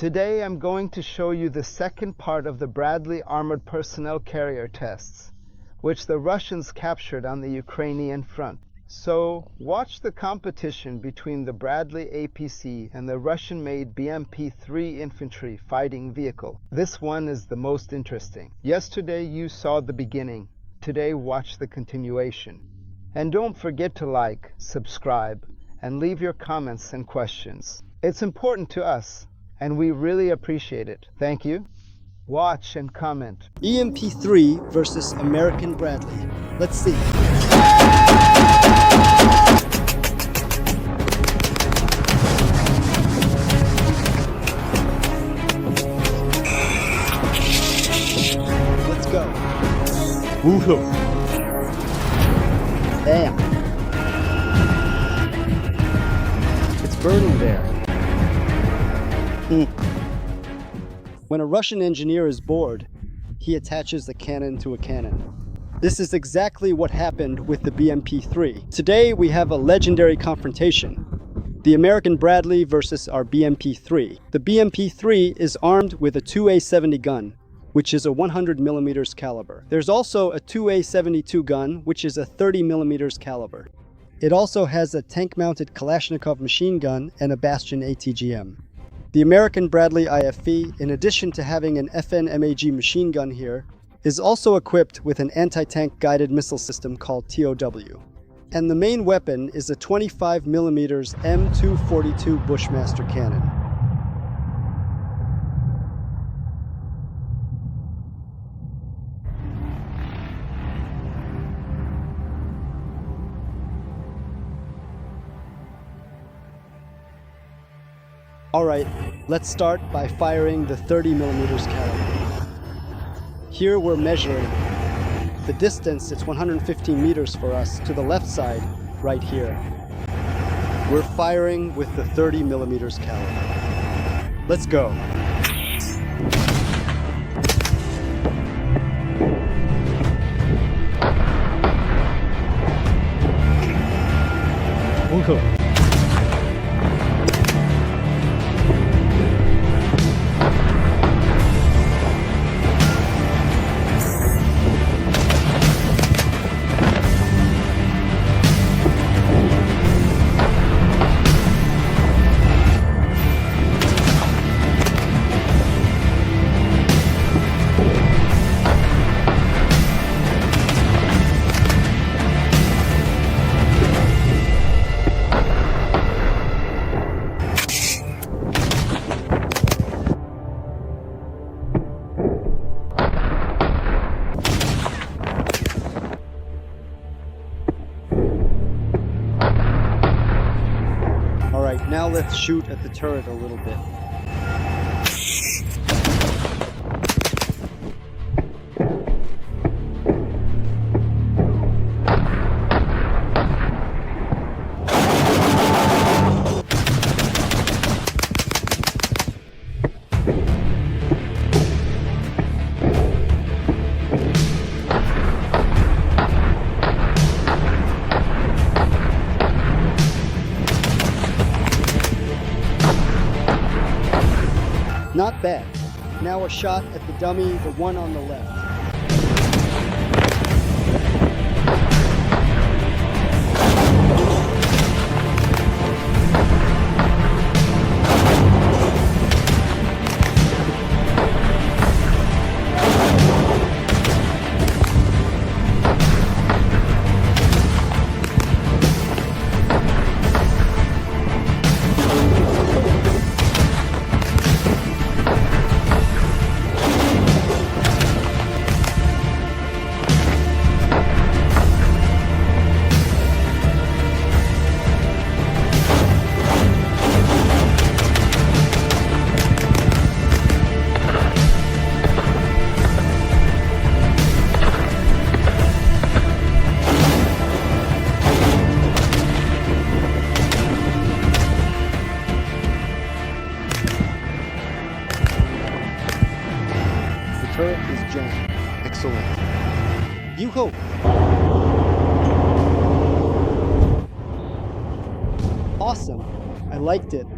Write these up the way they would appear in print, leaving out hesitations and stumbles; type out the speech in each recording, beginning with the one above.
Today I'm going to show you the second part of the Bradley Armored Personnel Carrier tests, which the Russians captured on the Ukrainian front. So, watch the competition between the Bradley APC and the Russian-made BMP-3 infantry fighting vehicle. This one is the most interesting. Yesterday you saw the beginning. Today watch the continuation. And don't forget to like, subscribe, and leave your comments and questions. It's important to us, and we really appreciate it. Thank you. Watch and comment. BMP-3 versus American Bradley. Let's see. Let's go. Woohoo! Damn. It's burning there. When a Russian engineer is bored, he attaches a cannon to a cannon. This is exactly what happened with the BMP-3. Today we have a legendary confrontation. The American Bradley versus our BMP-3. The BMP-3 is armed with a 2A70 gun, which is a 100mm caliber. There's also a 2A72 gun, which is a 30mm caliber. It also has a tank-mounted Kalashnikov machine gun and a Bastion ATGM. The American Bradley IFV, in addition to having an FN MAG machine gun here, is also equipped with an anti-tank guided missile system called TOW. And the main weapon is a 25mm M242 Bushmaster cannon. Alright, let's start by firing the 30mm caliber. Here we're measuring. The distance, it's 115 meters for us to the left side, right here. We're firing with the 30mm caliber. Let's go. Woohoo! Alright, now let's shoot at the turret a little bit. Not bad. Now a shot at the dummy, the one on the left. Turret is jammed. Excellent. Yoo-hoo! Awesome. I liked it.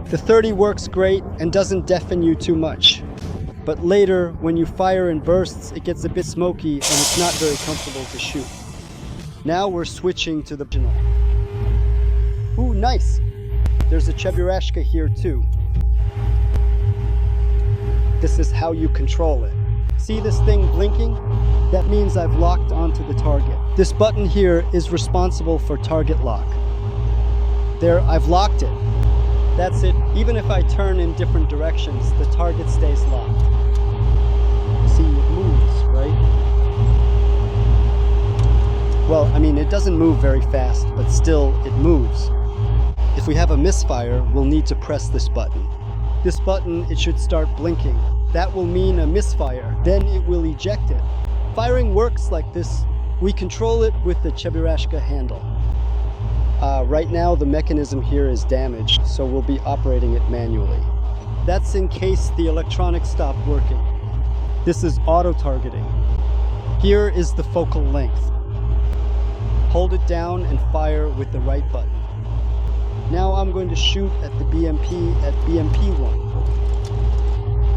The 30 works great and doesn't deafen you too much. But later, when you fire in bursts, it gets a bit smoky and it's not very comfortable to shoot. Now we're switching to the original. Ooh, nice! There's a Cheburashka here too. This is how you control it. See this thing blinking? That means I've locked onto the target. This button here is responsible for target lock. There, I've locked it. That's it. Even if I turn in different directions, the target stays locked. See, it moves, right? Well, I mean, it doesn't move very fast, but still, it moves. If we have a misfire, we'll need to press this button. This button, it should start blinking. That will mean a misfire. Then it will eject it. Firing works like this. We control it with the Cheburashka handle. Right now, the mechanism here is damaged, so we'll be operating it manually. That's in case the electronics stop working. This is auto-targeting. Here is the focal length. Hold it down and fire with the right button. Now I'm going to shoot at the BMP at BMP-1.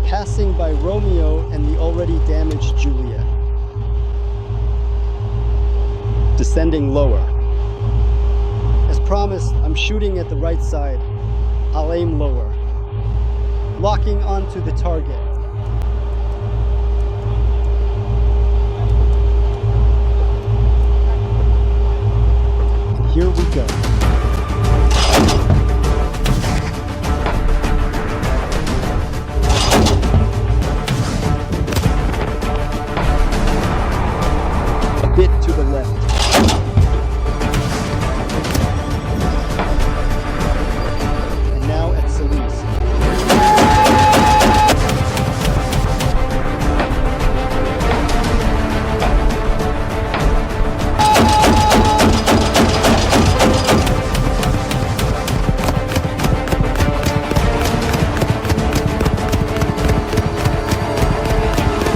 Passing by Romeo and the already damaged Juliet. Descending lower. As promised, I'm shooting at the right side. I'll aim lower. Locking onto the target. And here we go. Bit to the left. And now at Solis.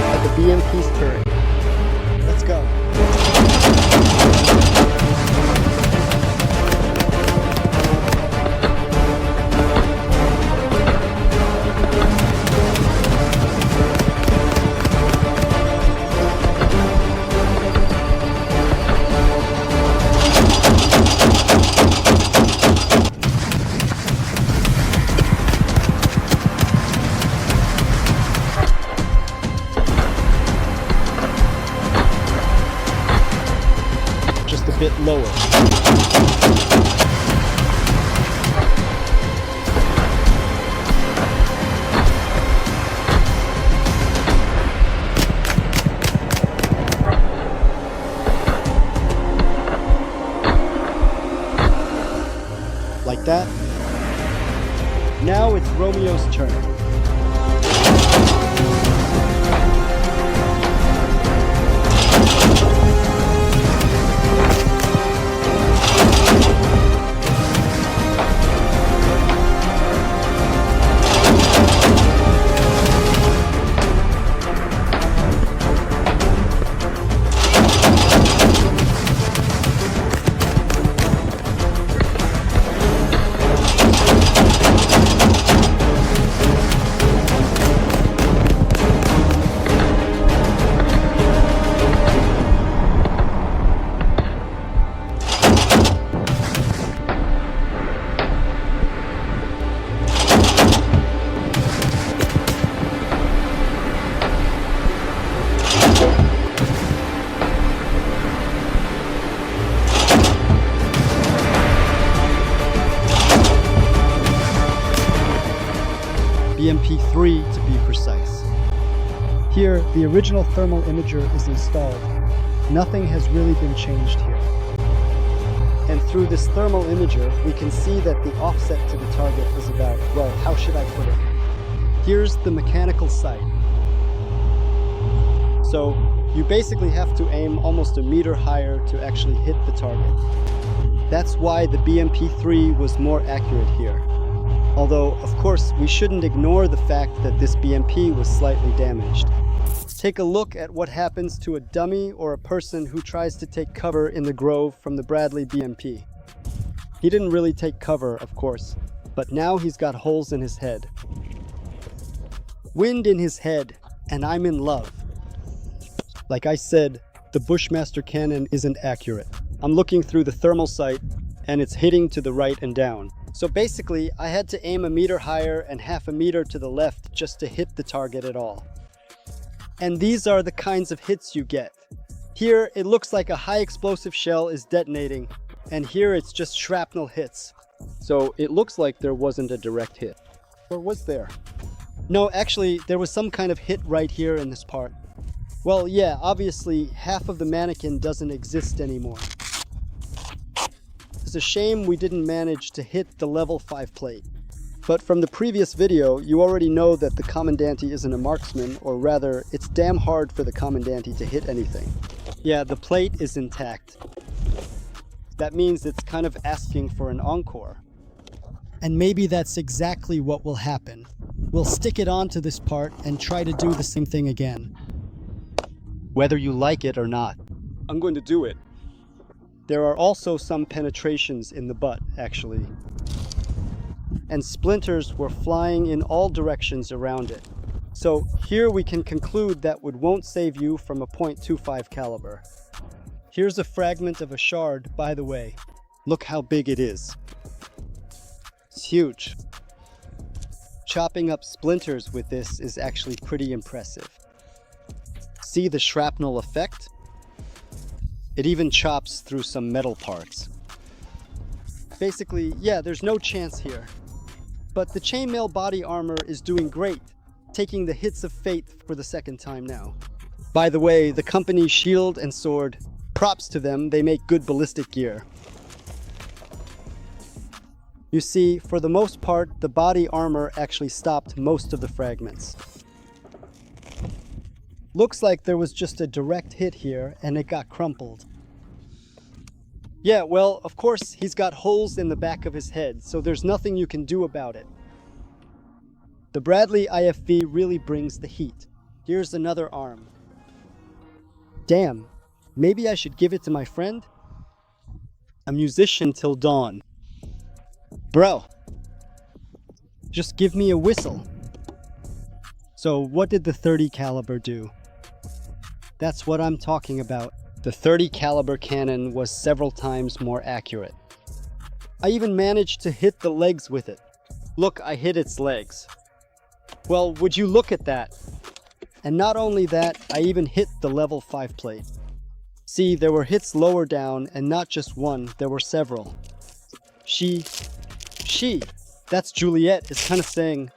At the BMP's turret. Let's go. Just a bit lower. Like that. Now it's Romeo's turn. BMP-3 to be precise. Here, the original thermal imager is installed. Nothing has really been changed here. And through this thermal imager, we can see that the offset to the target is about, well, how should I put it? Here's the mechanical sight. So you basically have to aim almost a meter higher to actually hit the target. That's why the BMP-3 was more accurate here. Although, of course, we shouldn't ignore the fact that this BMP was slightly damaged. Take a look at what happens to a dummy or a person who tries to take cover in the grove from the Bradley BMP. He didn't really take cover, of course. but now he's got holes in his head. Wind in his head, and I'm in love. Like I said, the Bushmaster cannon isn't accurate. I'm looking through the thermal sight, and it's hitting to the right and down. So basically, I had to aim a meter higher and half a meter to the left just to hit the target at all. And these are the kinds of hits you get. Here, it looks like a high explosive shell is detonating, and here it's just shrapnel hits. So it looks like there wasn't a direct hit. Or was there? No, actually, there was some kind of hit right here in this part. Well, yeah, obviously, half of the mannequin doesn't exist anymore. It's a shame we didn't manage to hit the level 5 plate. But from the previous video, you already know that the Commandante isn't a marksman, or rather, it's damn hard for the Commandante to hit anything. Yeah, the plate is intact. That means it's kind of asking for an encore. And maybe that's exactly what will happen. We'll stick it onto this part and try to do the same thing again. Whether you like it or not. I'm going to do it. There are also some penetrations in the butt, actually. And splinters were flying in all directions around it. So here we can conclude that it won't save you from a .25 caliber. Here's a fragment of a shard, by the way. Look how big it is. It's huge. Chopping up splinters with this is actually pretty impressive. See the shrapnel effect? It even chops through some metal parts. Basically, yeah, there's no chance here. But the chainmail body armor is doing great, taking the hits of fate for the second time now. By the way, the company Shield and Sword, props to them, they make good ballistic gear. You see, for the most part, the body armor actually stopped most of the fragments. Looks like there was just a direct hit here and it got crumpled. Yeah, well, of course, he's got holes in the back of his head, so there's nothing you can do about it. The Bradley IFV really brings the heat. Here's another arm. Damn, maybe I should give it to my friend? A musician till dawn. Bro, just give me a whistle. So what did the .30 caliber do? That's what I'm talking about. The .30 caliber cannon was several times more accurate. I even managed to hit the legs with it. Look, I hit its legs. Well, would you look at that? And not only that, I even hit the level 5 plate. See, there were hits lower down, and not just one, there were several. She, that's Juliet, is kind of saying,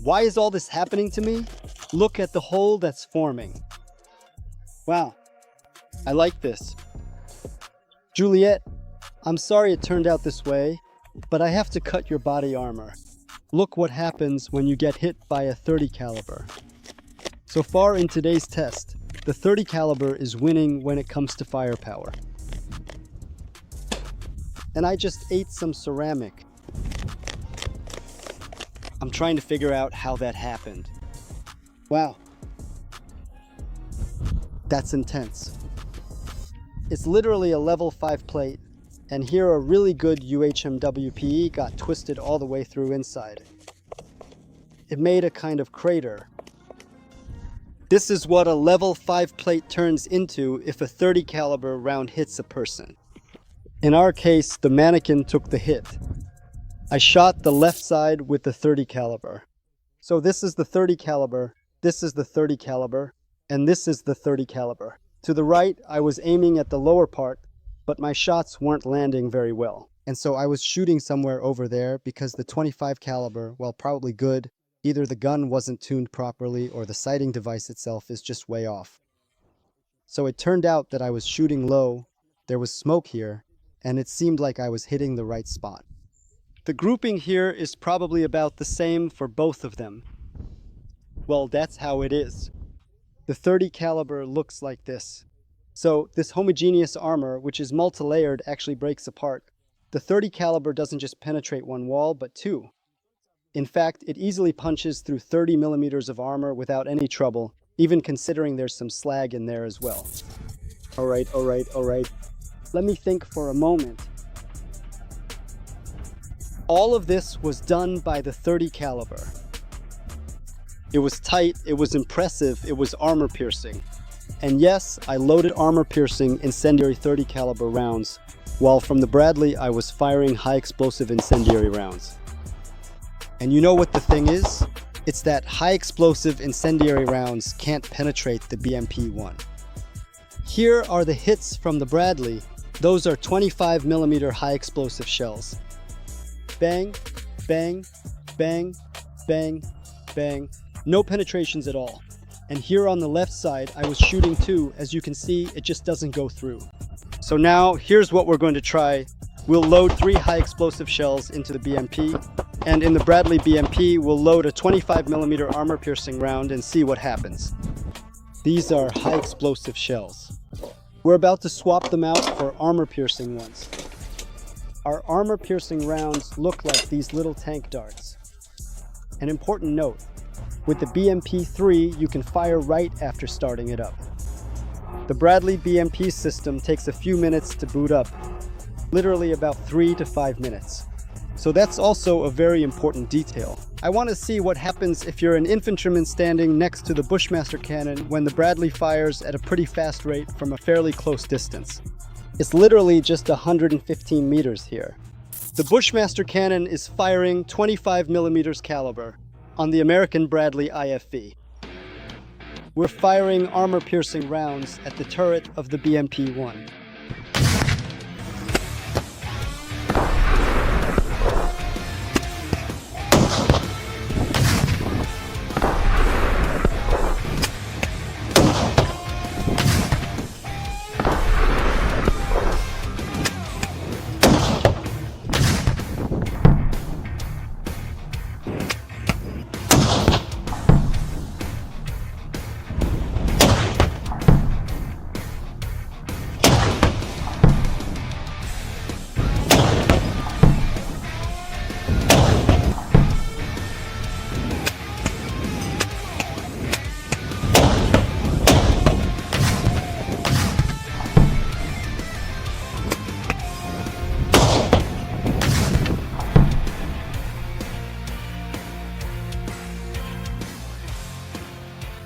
why is all this happening to me? Look at the hole that's forming. Wow, I like this. Juliet, I'm sorry it turned out this way, but I have to cut your body armor. Look what happens when you get hit by a .30 caliber. So far in today's test, the .30 caliber is winning when it comes to firepower. And I just ate some ceramic. I'm trying to figure out how that happened. Wow. That's intense. It's literally a level 5 plate, and here a really good UHMWPE got twisted all the way through inside. It made a kind of crater. This is what a level 5 plate turns into if a .30 caliber round hits a person. In our case, the mannequin took the hit. I shot the left side with the .30 caliber. So this is the .30 caliber, this is the .30 caliber, and this is the .30 caliber. To the right, I was aiming at the lower part, but my shots weren't landing very well. And so I was shooting somewhere over there because the .25 caliber, while probably good, either the gun wasn't tuned properly or the sighting device itself is just way off. So it turned out that I was shooting low, there was smoke here, and it seemed like I was hitting the right spot. The grouping here is probably about the same for both of them. Well, that's how it is. The .30 caliber looks like this. So this homogeneous armor, which is multi-layered, actually breaks apart. The .30 caliber doesn't just penetrate one wall, but two. In fact, it easily punches through 30 millimeters of armor without any trouble, even considering there's some slag in there as well. All right. Let me think for a moment. All of this was done by the .30 caliber. It was tight, it was impressive, it was armor-piercing. And yes, I loaded armor-piercing incendiary .30 caliber rounds, while from the Bradley I was firing high-explosive incendiary rounds. And you know what the thing is? It's that high-explosive incendiary rounds can't penetrate the BMP-1. Here are the hits from the Bradley. Those are 25mm high-explosive shells. Bang, bang, bang, bang, bang. No penetrations at all. And here on the left side, I was shooting too. As you can see, it just doesn't go through. So now, here's what we're going to try. We'll load 3 high-explosive shells into the BMP, and in the Bradley BMP, we'll load a 25mm armor-piercing round and see what happens. These are high-explosive shells. We're about to swap them out for armor-piercing ones. Our armor-piercing rounds look like these little tank darts. An important note, with the BMP-3, you can fire right after starting it up. The Bradley BMP system takes a few minutes to boot up, literally about 3 to 5 minutes. So that's also a very important detail. I want to see what happens if you're an infantryman standing next to the Bushmaster cannon when the Bradley fires at a pretty fast rate from a fairly close distance. It's literally just 115 meters here. The Bushmaster cannon is firing 25mm caliber on the American Bradley IFV. We're firing armor-piercing rounds at the turret of the BMP-1.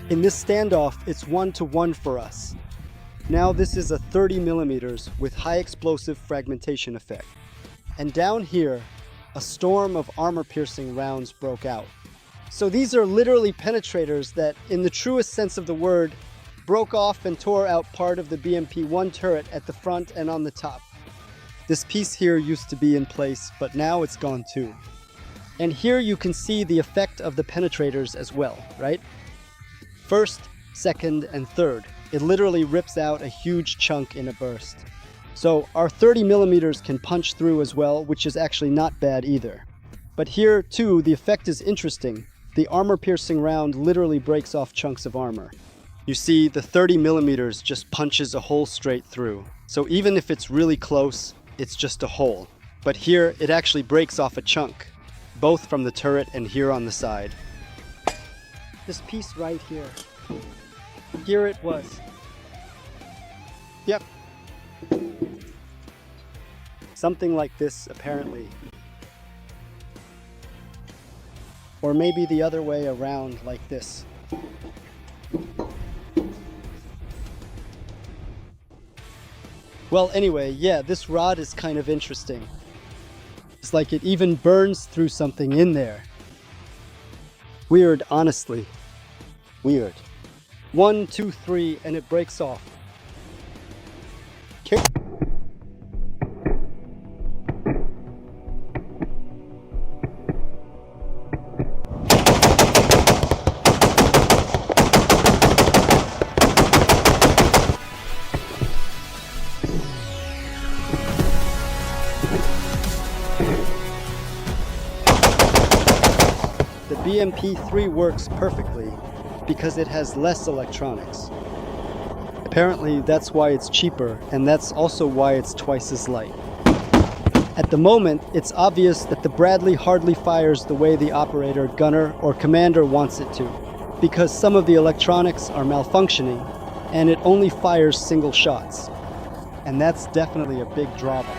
In this standoff, it's 1-to-1 for us. Now this is a 30mm with high explosive fragmentation effect. And down here, a storm of armor-piercing rounds broke out. So these are literally penetrators that, in the truest sense of the word, broke off and tore out part of the BMP-1 turret at the front and on the top. This piece here used to be in place, but now it's gone too. And here you can see the effect of the penetrators as well, right? First, second, and third. It literally rips out a huge chunk in a burst. So our 30mm can punch through as well, which is actually not bad either. But here, too, the effect is interesting. The armor-piercing round literally breaks off chunks of armor. You see, the 30mm just punches a hole straight through. So even if it's really close, it's just a hole. But here, it actually breaks off a chunk, both from the turret and here on the side. This piece right here. Here it was. Yep. Something like this, apparently. Or maybe the other way around, like this. Well, anyway, yeah, this rod is kind of interesting. It's like it even burns through something in there. Weird, honestly. Weird. 1, 2, 3, and it breaks off. Kick. The BMP-3 works perfectly because it has less electronics. Apparently that's why it's cheaper, and that's also why it's twice as light. At the moment, it's obvious that the Bradley hardly fires the way the operator, gunner, or commander wants it to, because some of the electronics are malfunctioning, and it only fires single shots. And that's definitely a big drawback.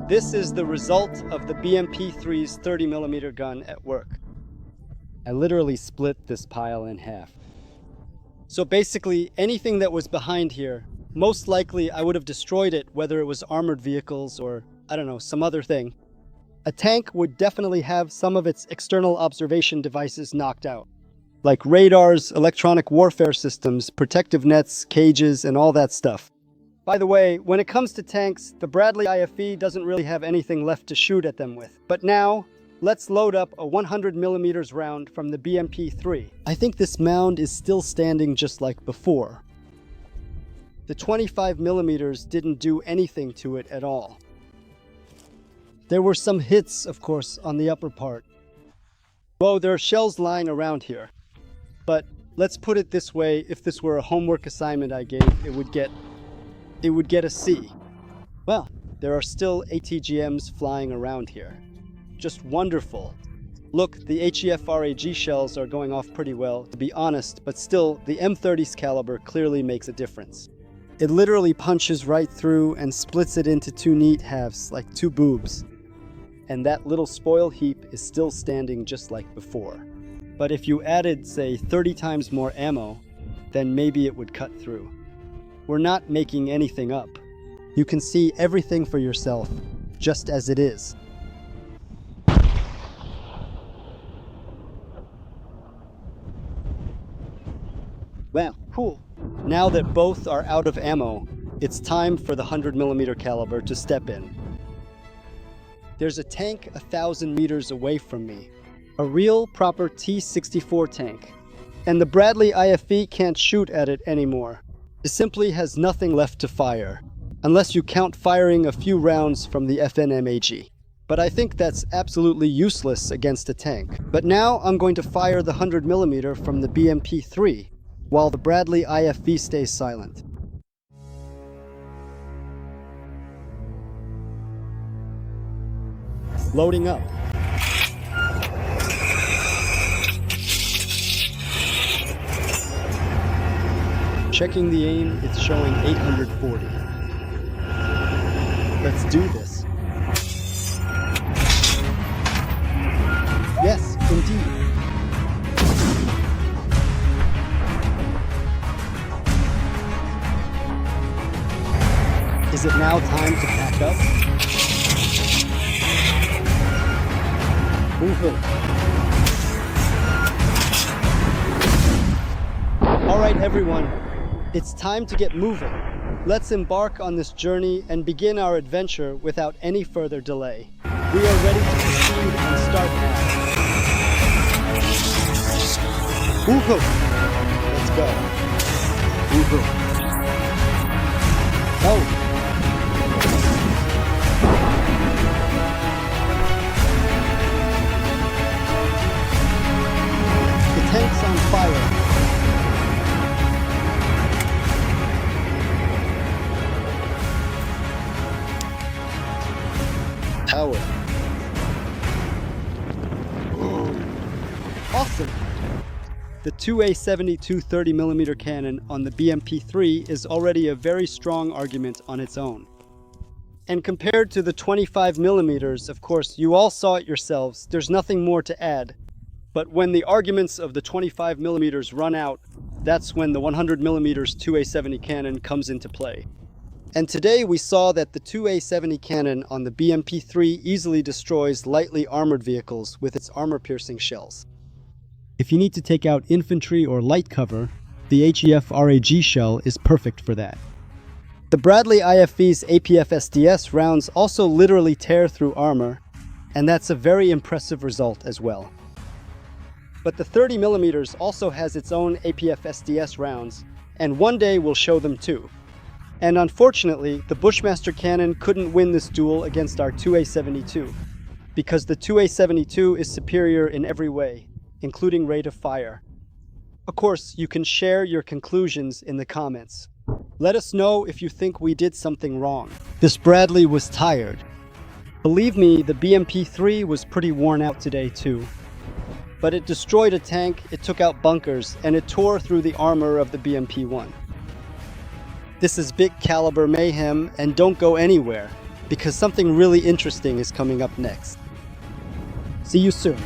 This is the result of the BMP-3's 30mm gun at work. I literally split this pile in half. So basically, anything that was behind here, most likely I would have destroyed it, whether it was armored vehicles or, I don't know, some other thing. A tank would definitely have some of its external observation devices knocked out, like radars, electronic warfare systems, protective nets, cages, and all that stuff. By the way, when it comes to tanks, the Bradley IFE doesn't really have anything left to shoot at them with. But now, let's load up a 100mm round from the BMP-3. I think this mound is still standing just like before. The 25mm didn't do anything to it at all. There were some hits, of course, on the upper part. Whoa, there are shells lying around here. But let's put it this way, if this were a homework assignment I gave, it would get a C. Well, there are still ATGMs flying around here. Just wonderful. Look, the HEF RAG shells are going off pretty well, to be honest, but still, the M30's caliber clearly makes a difference. It literally punches right through and splits it into two neat halves, like two boobs. And that little spoil heap is still standing just like before. But if you added, say, 30 times more ammo, then maybe it would cut through. We're not making anything up. You can see everything for yourself, just as it is. Well, cool. Now that both are out of ammo, it's time for the 100mm caliber to step in. There's a tank 1,000 meters away from me. A real, proper T-64 tank. And the Bradley IFE can't shoot at it anymore. It simply has nothing left to fire, unless you count firing a few rounds from the FNMAG. But I think that's absolutely useless against a tank. But now I'm going to fire the 100mm from the BMP-3, while the Bradley IFE stays silent. Loading up. Checking the aim, it's showing 840. Let's do this. Yes, indeed. Is it now time to pack up? All right, everyone. It's time to get moving. Let's embark on this journey and begin our adventure without any further delay. We are ready to proceed and start now. Woohoo! Let's go. Woohoo! Oh! The tank's on fire. Power. Awesome! The 2A72 30mm cannon on the BMP-3 is already a very strong argument on its own. And compared to the 25mm, of course, you all saw it yourselves, there's nothing more to add. But when the arguments of the 25mm run out, that's when the 100mm 2A70 cannon comes into play. And today we saw that the 2A70 cannon on the BMP-3 easily destroys lightly armored vehicles with its armor-piercing shells. If you need to take out infantry or light cover, the HEF RAG shell is perfect for that. The Bradley IFE's APF-SDS rounds also literally tear through armor, and that's a very impressive result as well. But the 30mm also has its own APF-SDS rounds, and one day we'll show them too. And unfortunately, the Bushmaster cannon couldn't win this duel against our 2A72, because the 2A72 is superior in every way, including rate of fire. Of course, you can share your conclusions in the comments. Let us know if you think we did something wrong. This Bradley was tired. Believe me, the BMP-3 was pretty worn out today too. But it destroyed a tank, it took out bunkers, and it tore through the armor of the BMP-1. This is big caliber Mayhem, and don't go anywhere. because something really interesting is coming up next. See you soon.